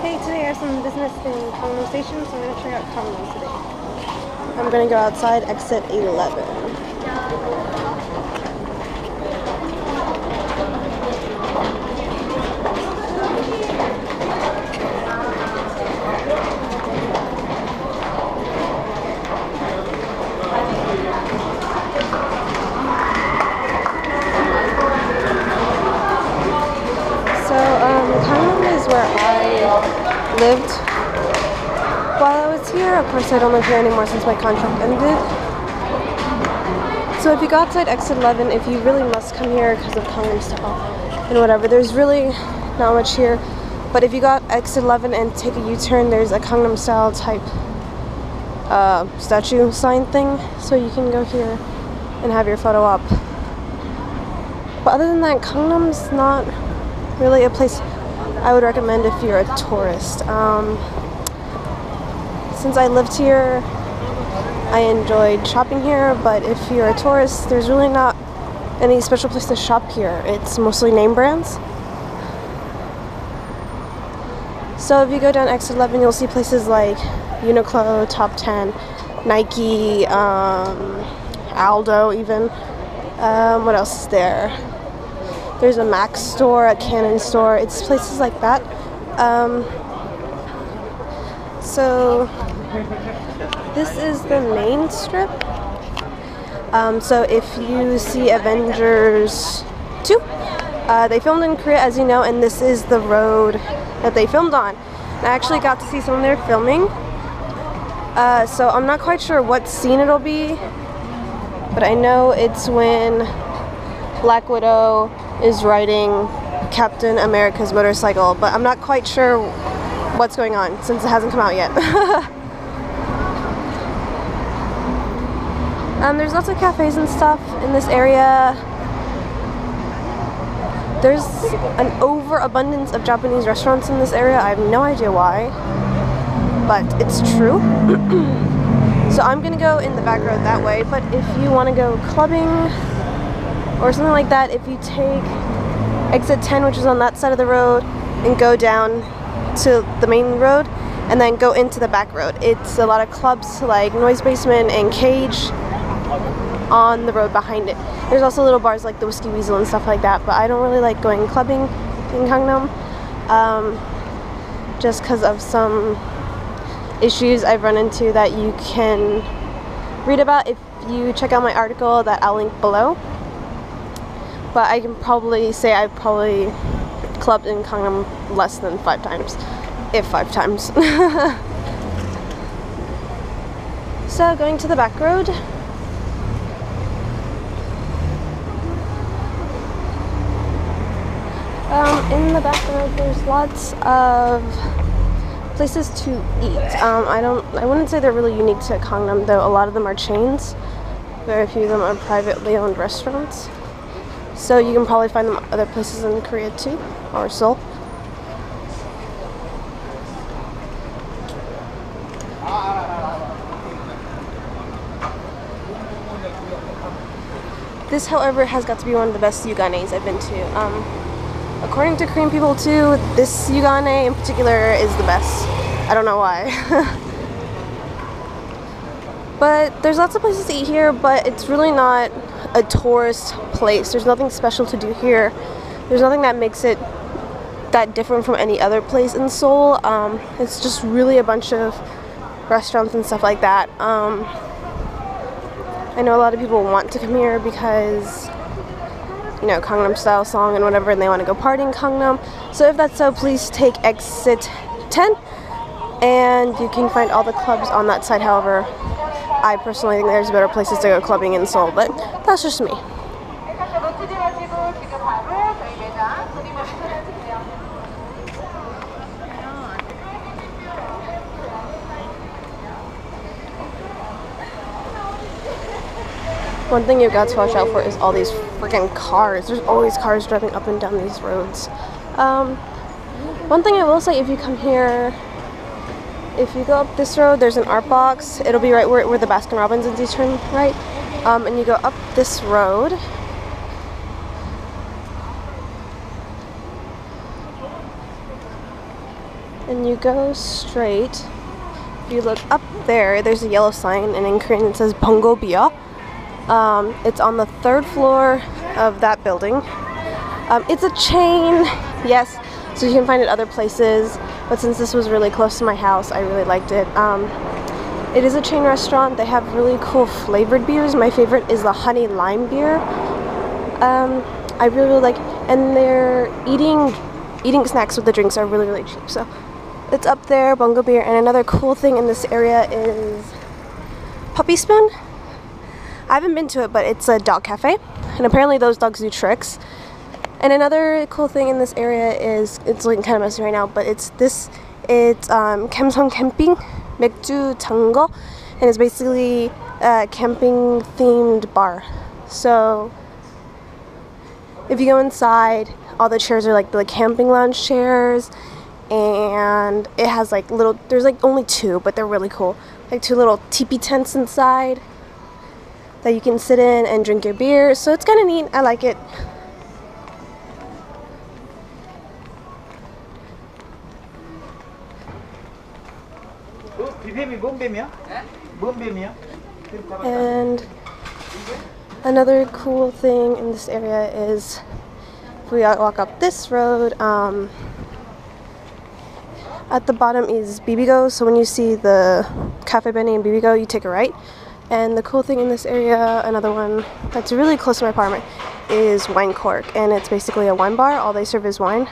Hey, today I have some business in Gangnam Station, so I'm going to check out Gangnam today. I'm going to go outside, exit 11. Gangnam is where I lived while I was here. Of course, I don't live here anymore since my contract ended. So if you go outside exit 11, if you really must come here because of Gangnam style and whatever, there's really not much here. But if you go out exit 11 and take a U-turn, there's a Gangnam style type statue sign thing, so you can go here and have your photo up. But other than that, Gangnam's not really a place I would recommend if you're a tourist. Since I lived here, I enjoyed shopping here, but if you're a tourist, there's really not any special place to shop here. It's mostly name brands. So if you go down exit 11, you'll see places like Uniqlo, Top 10, Nike, Aldo even. What else is there? There's a Mac store, a Canon store. It's places like that. So this is the main strip. So if you see Avengers 2, they filmed in Korea, as you know, and this is the road that they filmed on. And I actually got to see some of their filming. So I'm not quite sure what scene it'll be, but I know it's when Black Widow is riding Captain America's motorcycle, but I'm not quite sure what's going on since it hasn't come out yet. There's lots of cafes and stuff in this area. There's an overabundance of Japanese restaurants in this area. I have no idea why, but it's true. So I'm gonna go in the back road that way, but if you want to go clubbing or something like that, if you take exit 10, which is on that side of the road, and go down to the main road and then go into the back road, it's a lot of clubs like Noise Basement and Cage on the road behind it. There's also little bars like the Whiskey Weasel and stuff like that, but I don't really like going clubbing in Gangnam, just because of some issues I've run into that you can read about if you check out my article that I'll link below. But I can probably say I've probably clubbed in Gangnam less than 5 times, if 5 times. So going to the back road. In the back road, there's lots of places to eat. I wouldn't say they're really unique to Gangnam, though. A lot of them are chains. Very few of them are privately owned restaurants. So you can probably find them other places in Korea too, or Seoul. This, however, has got to be one of the best yuganes I've been to. According to Korean people too, this yugane in particular is the best. I don't know why. But there's lots of places to eat here, but it's really not a tourist place. There's nothing special to do here. There's nothing that makes it that different from any other place in Seoul. It's just really a bunch of restaurants and stuff like that. I know a lot of people want to come here because, you know, Gangnam style song and whatever, and they want to go party in Gangnam. So if that's so, please take exit 10 and you can find all the clubs on that side. However, I personally think there's better places to go clubbing in Seoul, but that's just me. One thing you've got to watch out for is all these freaking cars. There's always cars driving up and down these roads. One thing I will say, if you come here, if you go up this road, there's an art box. It'll be right where the Baskin Robbins is. You turn right, and you go up this road. and you go straight. If you look up there, there's a yellow sign, and in Korean it says Bongo Bia. It's on the 3rd floor of that building. It's a chain, yes, so you can find it other places, but since this was really close to my house, I really liked it. It is a chain restaurant. They have really cool flavored beers. My favorite is the honey lime beer. I really like, and their eating snacks with the drinks are really, really cheap. So it's up there, Bongo Beer. And another cool thing in this area is Puppy Spoon. I haven't been to it, but it's a dog cafe, and apparently those dogs do tricks. And another cool thing in this area is, it's looking kind of messy right now, but it's Kamsong Camping 맥주 tango, and it's basically a camping themed bar. So if you go inside, all the chairs are like the camping lounge chairs, and it has like little, there's like only 2, but they're really cool, like 2 little teepee tents inside that you can sit in and drink your beer. So it's kind of neat. I like it. And another cool thing in this area is, if we walk up this road, at the bottom is Bibigo. So when you see the Cafe Benny and Bibigo, you take a right. And the cool thing in this area, another one that's really close to my apartment, is Wine Cork, and it's basically a wine bar. All they serve is wine.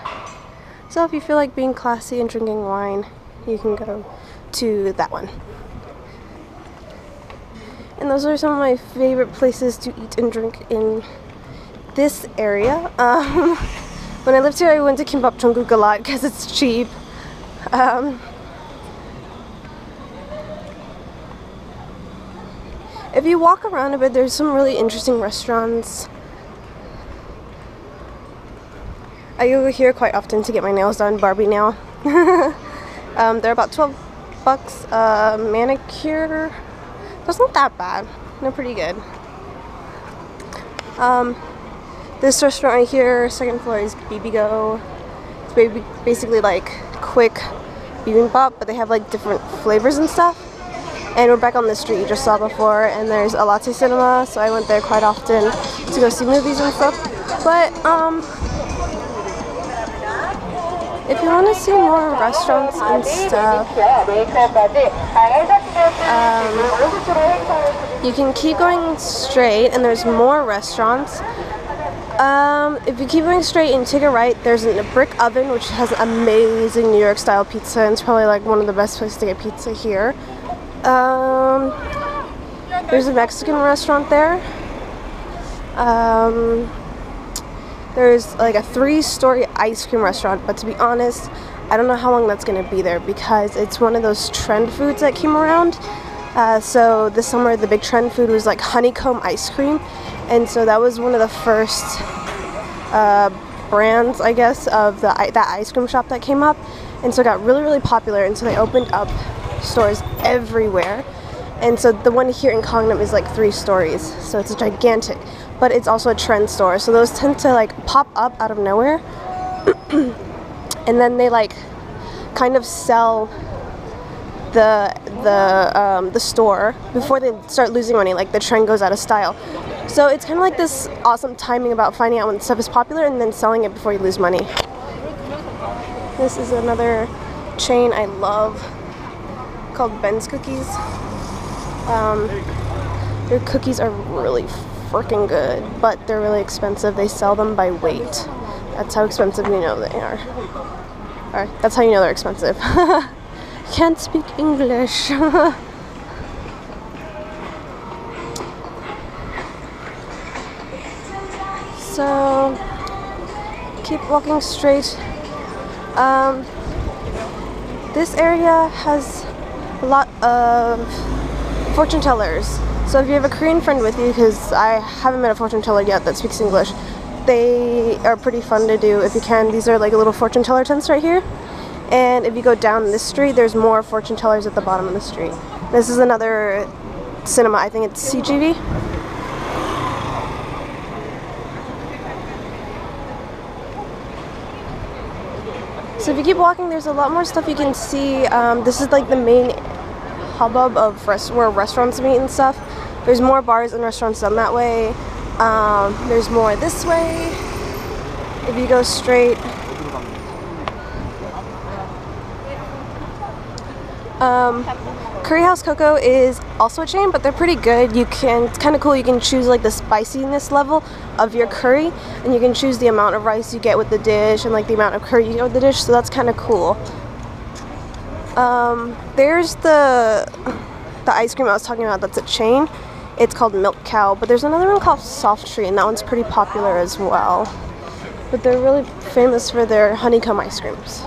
So if you feel like being classy and drinking wine, you can go to that one. And those are some of my favorite places to eat and drink in this area. When I lived here, I went to Kimbap Jonguk a lot because it's cheap. If you walk around a bit, there's some really interesting restaurants. I go here quite often to get my nails done, Barbie nail. They're about $12. Manicure, that's not that bad. They're pretty good. This restaurant right here, 2nd floor, is Bibigo. It's basically like quick bibimbap, but they have like different flavors and stuff. And we're back on the street you just saw before, and there's a latte cinema, so I went there quite often to go see movies and stuff. But if you want to see more restaurants and stuff, you can keep going straight, and there's more restaurants. If you keep going straight and take a right, there's a brick oven which has amazing New York style pizza, and it's probably like one of the best places to get pizza here. There's a Mexican restaurant there. There's like a 3-story ice cream restaurant, but to be honest, I don't know how long that's going to be there because it's one of those trend foods that came around. So this summer the big trend food was like honeycomb ice cream, and so that was one of the first brands, I guess, of that ice cream shop that came up, and so it got really, really popular, and so they opened up stores everywhere. And so the one here in Gangnam is like 3 stories, so it's gigantic, but it's also a trend store, so those tend to like pop up out of nowhere and then they like kind of sell the store before they start losing money, like the trend goes out of style. So it's kind of like this awesome timing about finding out when stuff is popular and then selling it before you lose money. This is another chain I love called Ben's Cookies. Their cookies are really freaking good, but they're really expensive. They sell them by weight. That's how expensive you know they are. Or that's how you know they're expensive. Can't speak English. So keep walking straight. This area has a lot of fortune tellers. So if you have a Korean friend with you, because I haven't met a fortune teller yet that speaks English, they are pretty fun to do if you can. These are like little fortune teller tents right here. And if you go down this street, there's more fortune tellers at the bottom of the street. This is another cinema. I think it's CGV. So if you keep walking, there's a lot more stuff you can see. This is like the main hubbub of where restaurants meet and stuff. There's more bars and restaurants done that way. There's more this way. If you go straight. Curry House Coco is also a chain, but they're pretty good. It's kind of cool. You can choose like the spiciness level of your curry, and you can choose the amount of rice you get with the dish and like the amount of curry you get with the dish. So that's kind of cool. There's the ice cream I was talking about. That's a chain. It's called Milk Cow, but there's another one called Soft Tree, and that one's pretty popular as well. But they're really famous for their honeycomb ice creams.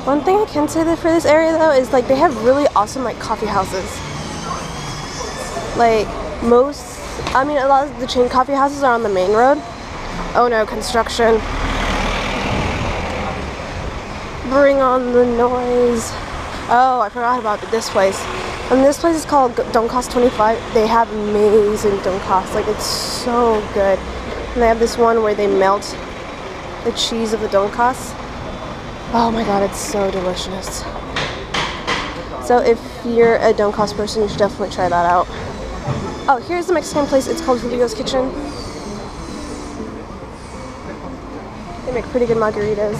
One thing I can say that for this area though is like they have really awesome like coffee houses. Like a lot of the chain coffee houses are on the main road. Oh no, construction. Bring on the noise. Oh, I forgot about this place. And this place is called Donkas 25. They have amazing donkas. Like it's so good. And they have this one where they melt the cheese of the donkas. Oh my god, it's so delicious. So if you're a donkas person, you should definitely try that out. Oh, here's the Mexican place. It's called Julio's Kitchen. They make pretty good margaritas.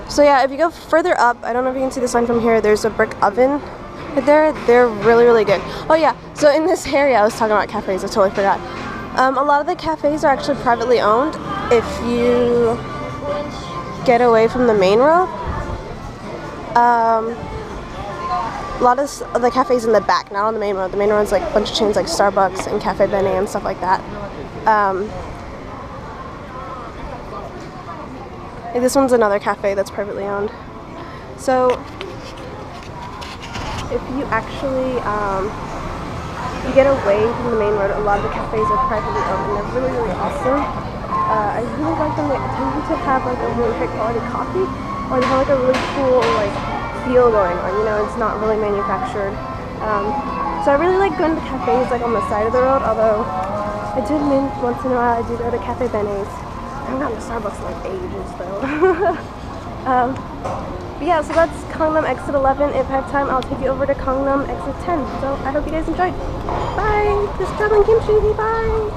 So yeah, if you go further up, I don't know if you can see the sign from here, there's a brick oven right there. They're really, really good. Oh yeah, so in this area, I was talking about cafes, I totally forgot. A lot of the cafes are actually privately owned. If you get away from the main road, a lot of the cafes in the back, not on the main road. The main road's like a bunch of chains like Starbucks and Cafe Bene and stuff like that. This one's another cafe that's privately owned. So if you actually you get away from the main road, a lot of the cafes are privately owned and they're really, really awesome. I really like them. They tend to have like a really high quality coffee, or they have like a really cool like feel going on, you know, it's not really manufactured. So I really like going to cafes like on the side of the road, although I do mean once in a while I do go to Cafe Bene's. I haven't gotten to Starbucks in like ages though. But yeah, so that's Gangnam exit 11. If I have time, I'll take you over to Gangnam exit 10. So I hope you guys enjoyed. Bye! This is TheTravelingKimchi. Bye!